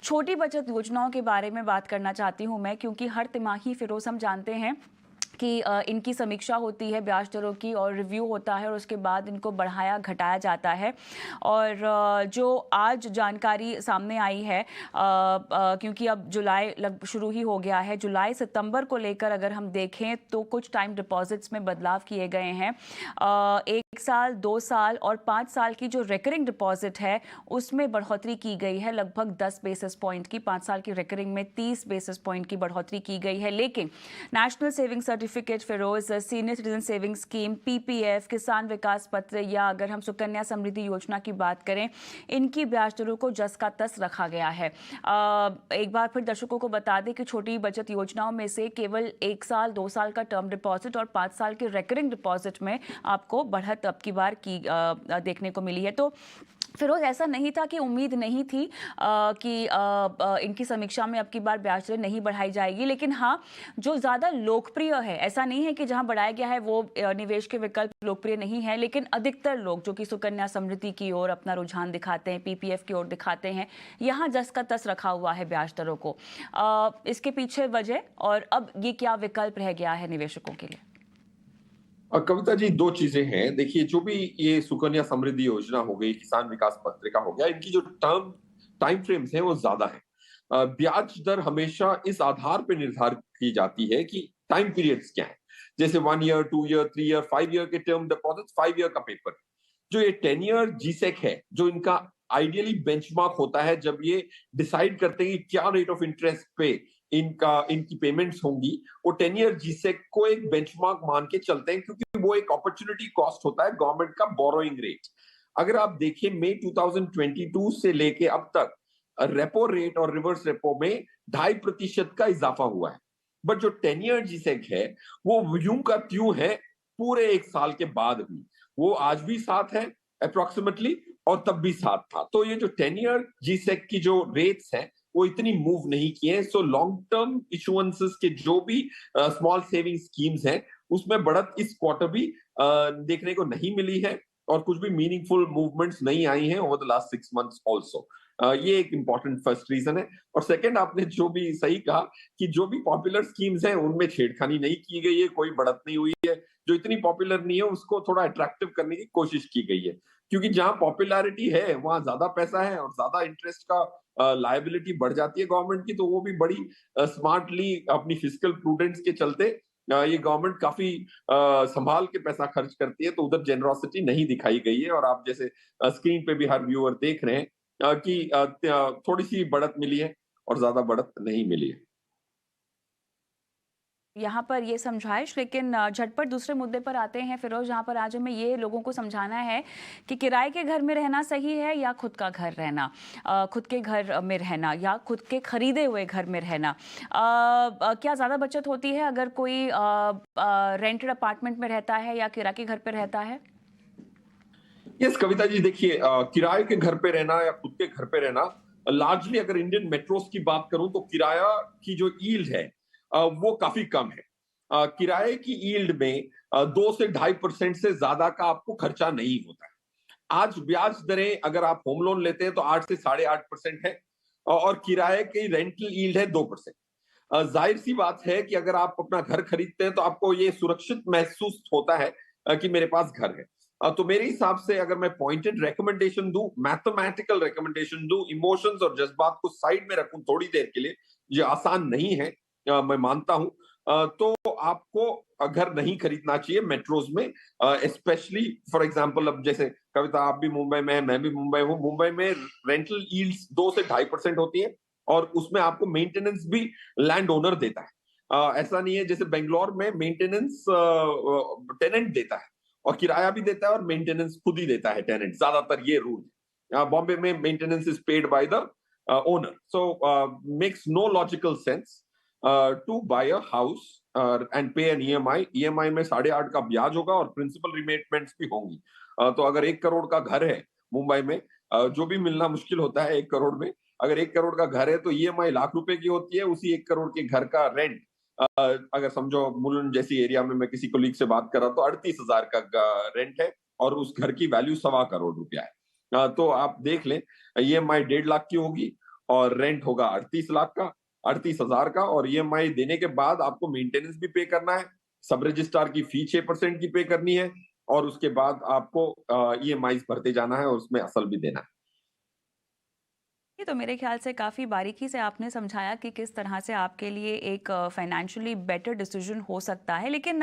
छोटी बचत योजनाओं के बारे में बात करना चाहती हूँ मैं, क्योंकि हर तिमाही फिरोज़ हम जानते हैं कि इनकी समीक्षा होती है ब्याज दरों की, और रिव्यू होता है और उसके बाद इनको बढ़ाया घटाया जाता है। और जो आज जानकारी सामने आई है, क्योंकि अब जुलाई शुरू ही हो गया है, जुलाई सितंबर को लेकर अगर हम देखें तो कुछ टाइम डिपॉजिट्स में बदलाव किए गए हैं। 1 साल, 2 साल और 5 साल की जो रिकरिंग डिपॉजिट है उसमें बढ़ोतरी की गई है, लगभग 10 बेसिस पॉइंट की। 5 साल की रिकरिंग में 30 बेसिस पॉइंट की बढ़ोतरी की गई है। लेकिन नेशनल सेविंग सर्टिफिकेट फिरोज, senior citizen saving scheme, PPF, Kisan Vikas पत्र या अगर हम सुकन्या समृद्धि योजना की बात करें, इनकी ब्याज दरों को जस का तस रखा गया है। एक बार फिर दर्शकों को बता दें कि छोटी बचत योजनाओं में से केवल 1 साल, 2 साल का टर्म डिपॉजिट और 5 साल की रिकरिंग डिपॉजिट में आपको बढ़त अब की बार की देखने को मिली है। तो फिरोज, ऐसा नहीं था कि उम्मीद नहीं थी कि इनकी समीक्षा में अब की बार ब्याज दरें नहीं बढ़ाई जाएगी, लेकिन हाँ, जो ज़्यादा लोकप्रिय है, ऐसा नहीं है कि जहां बढ़ाया गया है वो निवेश के विकल्प लोकप्रिय नहीं है, लेकिन अधिकतर लोग जो कि सुकन्या समृद्धि की ओर अपना रुझान दिखाते हैं, पीपीएफ की ओर दिखाते हैं, यहाँ जस का तस रखा हुआ है ब्याज दरों को। इसके पीछे वजह और अब ये क्या विकल्प रह गया है निवेशकों के लिए? कविता जी, दो चीजें हैं। देखिए, जो भी ये सुकन्या समृद्धि योजना हो गई, किसान विकास पत्रिका हो गया, इनकी जो टाइम फ्रेम्स हैं वो ज्यादा है। ब्याज दर हमेशा इस आधार पर निर्धारित की जाती है कि टाइम पीरियड्स क्या है। जैसे 1 ईयर, 2 ईयर, 3 ईयर, 5 ईयर के टर्म डिपॉजिट, 5 ईयर का पेपर। जो ये 10 ईयर जीसेक है, जो इनका आइडियली बेंचमार्क होता है जब ये डिसाइड करते हैं कि क्या रेट ऑफ इंटरेस्ट पे इनकी पेमेंट्स होंगी, वो 10 ईयर जीसेक को एक बेंचमार्क मान के चलते हैं, क्योंकि वो एक अपॉर्चुनिटी कॉस्ट होता है गवर्नमेंट का बोरोइंग रेट। अगर आप देखिए, मई 2022 से लेके अब तक रेपो रेट और रिवर्स रेपो में 2.5% का इजाफा हुआ है। बट जो 10 ईयर जीसेक है, वो यूं का त्यों है, पूरे 1 साल के बाद भी वो आज भी साथ है अप्रोक्सीमेटली, और तब भी साथ था। तो ये जो 10 ईयर जीसेक की जो रेट्स हैं वो इतनी मूव नहीं किए हैं। सो लॉन्ग टर्म इशुएंसेस के जो भी स्मॉल सेविंग स्कीम्स हैं, उसमें बढ़त इस क्वार्टर भी देखने को नहीं मिली है, और कुछ भी मीनिंगफुल मूवमेंट्स नहीं आई हैं over the last 6 months also. ये एक इंपॉर्टेंट फर्स्ट रीजन है। और सेकंड, आपने जो भी सही कहा कि जो भी पॉपुलर स्कीम्स हैं उनमें छेड़खानी नहीं की गई है, कोई बढ़त नहीं हुई है। जो इतनी पॉपुलर नहीं है उसको थोड़ा अट्रैक्टिव करने की कोशिश की गई है, क्योंकि जहां पॉपुलैरिटी है वहां ज्यादा पैसा है और ज्यादा इंटरेस्ट का लायबिलिटी बढ़ जाती है गवर्नमेंट की। तो वो भी बड़ी स्मार्टली अपनी फिजिकल प्रूडेंस के चलते ये गवर्नमेंट काफी संभाल के पैसा खर्च करती है, तो उधर जेनरोसिटी नहीं दिखाई गई है। और आप जैसे स्क्रीन पे भी हर व्यूअर देख रहे हैं कि थोड़ी सी बढ़त मिली है और ज्यादा बढ़त नहीं मिली है। यहाँ पर ये समझाइश, लेकिन झटपट दूसरे मुद्दे पर आते हैं फिरोज, जहाँ पर आज हमें ये लोगों को समझाना है कि किराए के घर में रहना सही है या खुद का घर रहना, खुद के घर में रहना या खुद के खरीदे हुए घर में रहना। क्या ज़्यादा बचत होती है अगर कोई रेंटेड अपार्टमेंट में रहता है या किराए के घर पर रहता है? यस कविता जी, देखिए, किराए के घर पे रहना या खुद के घर पे रहना, लार्जली अगर इंडियन मेट्रोस की बात करूं तो किराया की जो यील्ड है वो काफी कम है। किराए की यील्ड में 2 से 2.5% से ज्यादा का आपको खर्चा नहीं होता है। आज ब्याज दरें अगर आप होम लोन लेते हैं तो 8 से 8.5% है, और किराए की रेंटल यील्ड है 2%। जाहिर सी बात है कि अगर आप अपना घर खरीदते हैं तो आपको ये सुरक्षित महसूस होता है कि मेरे पास घर है। तो मेरे हिसाब से अगर मैं पॉइंटेड रिकमेंडेशन दूं, मैथमेटिकल रिकमेंडेशन दूं, इमोशंस और जज्बात को साइड में रखूं थोड़ी देर के लिए, ये आसान नहीं है, मैं मानता हूं। तो आपको घर नहीं खरीदना चाहिए मेट्रोज में, स्पेशली फॉर एग्जांपल। अब जैसे कविता, आप भी मुंबई में है, मैं भी मुंबई हूँ। मुंबई में रेंटल यील्ड्स 2 से 2.5% होती है, और उसमें आपको मेंटेनेंस भी लैंड ओनर देता है। ऐसा नहीं है जैसे बेंगलोर में मेंटेनेंस टेनेंट देता है, और किराया भी देता है और मेंटेनेंस खुद ही देता है टेनेंट, ज्यादातर ये रूल है। बॉम्बे में maintenance is paid by the owner. So makes no logical sense to buy a house and pay an EMI. EMI में 8.5 का ब्याज होगा और प्रिंसिपल रिमेटमेंट्स भी होंगी। तो अगर 1 करोड़ का घर है मुंबई में, जो भी मिलना मुश्किल होता है 1 करोड़ में, अगर 1 करोड़ का घर है तो ईएमआई लाख रुपए की होती है। उसी 1 करोड़ के घर का रेंट, अगर समझो मुलुंड जैसी एरिया में मैं किसी कोलीग से बात कर रहा तो 38,000 का रेंट है, और उस घर की वैल्यू 1.25 करोड़ रुपया है। तो आप देख लें, ईएमआई 1.5 लाख की होगी, और रेंट होगा 38 लाख का, 38,000 का, और ईएमआई देने के बाद आपको मेंटेनेंस भी पे करना है, सब रजिस्ट्रार की फी 6% की पे करनी है, और उसके बाद आपको ईएमआई भरते जाना है और उसमें असल भी देना है। ये तो मेरे ख्याल से काफ़ी बारीकी से आपने समझाया कि किस तरह से आपके लिए एक फाइनेंशियली बेटर डिसीजन हो सकता है। लेकिन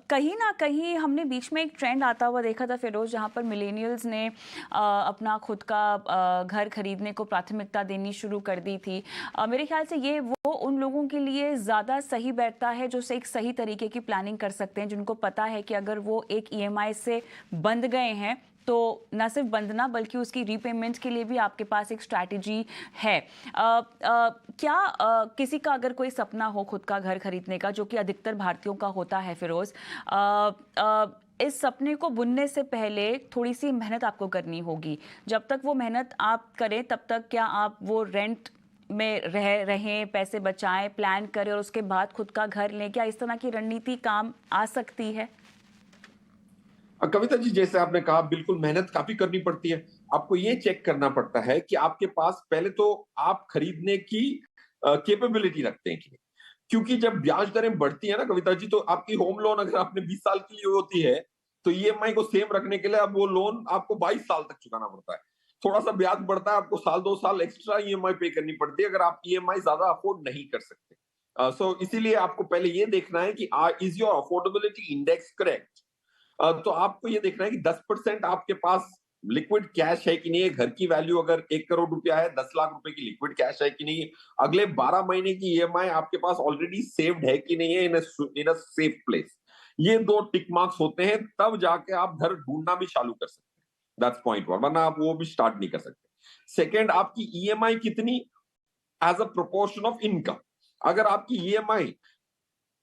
कहीं ना कहीं हमने बीच में एक ट्रेंड आता हुआ देखा था फिरोज़, जहाँ पर मिलेनियल्स ने अपना खुद का घर खरीदने को प्राथमिकता देनी शुरू कर दी थी। मेरे ख्याल से ये वो उन लोगों के लिए ज़्यादा सही बैठता है जो एक सही तरीके की प्लानिंग कर सकते हैं, जिनको पता है कि अगर वो एक ईएमआई से बंध गए हैं तो न सिर्फ बंधना बल्कि उसकी रीपेमेंट के लिए भी आपके पास एक स्ट्रैटेजी है। क्या किसी का अगर कोई सपना हो खुद का घर खरीदने का, जो कि अधिकतर भारतीयों का होता है फिरोज़, इस सपने को बुनने से पहले थोड़ी सी मेहनत आपको करनी होगी। जब तक वो मेहनत आप करें तब तक क्या आप वो रेंट में रहें, पैसे बचाएं, प्लान करें और उसके बाद खुद का घर लें? क्या इस तरह की रणनीति काम आ सकती है? कविता जी, जैसे आपने कहा, बिल्कुल मेहनत काफी करनी पड़ती है। आपको ये चेक करना पड़ता है कि आपके पास पहले तो आप खरीदने की कैपेबिलिटी रखते हैं कि नहीं। क्योंकि जब ब्याज दरें बढ़ती है ना कविता जी, तो आपकी होम लोन अगर आपने 20 साल के लिए होती है, तो ईएमआई को सेम रखने के लिए अब वो लोन आपको 22 साल तक चुकाना पड़ता है। थोड़ा सा ब्याज बढ़ता है, आपको साल 2 साल एक्स्ट्रा ईएमआई पे करनी पड़ती है अगर आप ईएमआई ज्यादा अफोर्ड नहीं कर सकते। सो इसीलिए आपको पहले ये देखना है कि is your affordability index correct. तो आपको ये देखना है कि 10% आपके पास लिक्विड कैश है कि नहीं है। घर की वैल्यू अगर 1 करोड़ रुपया है, 10 लाख रुपए की लिक्विड कैश है कि नहीं है। अगले 12 महीने की ईएमआई आपके पास ऑलरेडी सेव्ड है कि नहीं है इन अ सेफ प्लेस। ये दो टिक मार्क्स होते हैं, तब जाके आप घर ढूंढना भी चालू कर सकते हैं। दैट्स पॉइंट वन, वरना आप वो भी स्टार्ट नहीं कर सकते। सेकेंड, आपकी ईएमआई कितनी as a proportion of income. अगर आपकी ईएमआई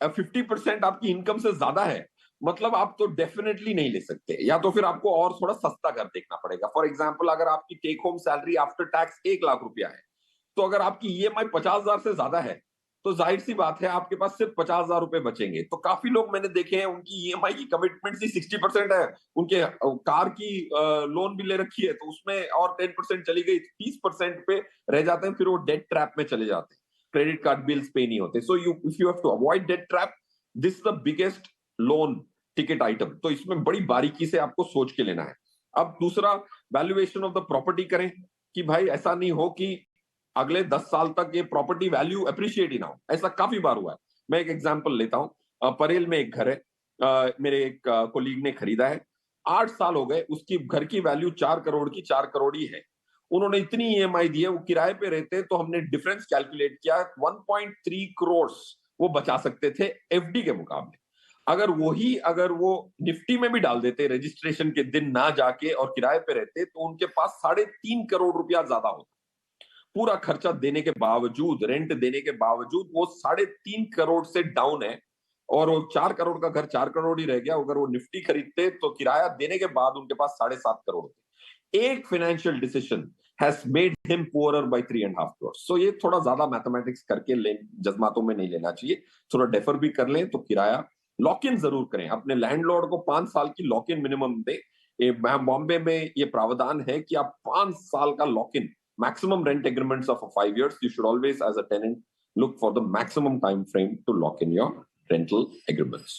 50% आपकी इनकम से ज्यादा है, मतलब आप तो डेफिनेटली नहीं ले सकते, या तो फिर आपको और थोड़ा सस्ता घर देखना पड़ेगा। फॉर एग्जाम्पल, अगर आपकी take home salary after tax 1 lakh रुपया है, तो अगर आपकी ईएमआई 50,000 से ज्यादा है, तो जाहिर सी बात है आपके पास सिर्फ 50,000 रुपए बचेंगे। तो काफी लोग मैंने देखे हैं, उनकी ईएमआई की कमिटमेंट ही 60% है। उनके कार की लोन भी ले रखी है, तो उसमें और 10% चली गई, 30% पे रह जाते हैं, फिर वो डेट ट्रैप में चले जाते हैं, क्रेडिट कार्ड बिल्स पे नहीं होते। So you if you have to avoid debt trap, this is the biggest loan ticket item. तो इसमें बड़ी बारीकी से आपको सोच के लेना है। अब दूसरा, वैल्यूएशन ऑफ द प्रॉपर्टी करें कि भाई ऐसा नहीं हो कि अगले 10 साल तक ये प्रॉपर्टी वैल्यू अप्रिशिएट ही ना हो। ऐसा काफी बार हुआ है। मैं एक एग्जांपल लेता हूं। परेल में एक घर है, मेरे एक कोलीग ने खरीदा है। 8 साल हो गए, उसकी घर की वैल्यू 4 करोड़ की 4 करोड़ ही है। उन्होंने इतनी ईएमआई दी है, वो किराए पे रहते, तो हमने डिफरेंस कैलकुलेट किया, 1.3 करोड़ वो बचा सकते थे एफडी के मुकाबले। अगर वो निफ्टी में भी डाल देते, रजिस्ट्रेशन के दिन ना जाके और किराए पे रहते, तो उनके पास 3.5 करोड़ रुपया ज्यादा होता। पूरा खर्चा देने के बावजूद, रेंट देने के बावजूद वो 3.5 करोड़ से डाउन है, और वो 4 करोड़ का घर 4 करोड़ ही रह गया। अगर वो निफ्टी खरीदते तो किराया देने के बाद उनके पास 7.5 करोड़ होते। एक financial decision has made him poorer by 3.5 crore. So ये थोड़ा ज्यादा मैथमेटिक्स करके जज्बातों में नहीं लेना चाहिए। थोड़ा डेफर भी कर लें तो किराया लॉक इन जरूर करें। अपने लैंडलॉर्ड को 5 साल की लॉक इन मिनिमम दे। बॉम्बे में ये प्रावधान है कि आप 5 साल का lock in, maximum rent agreements of 5 years. You should always, as a tenant, look for the maximum time frame to lock in your rental agreements.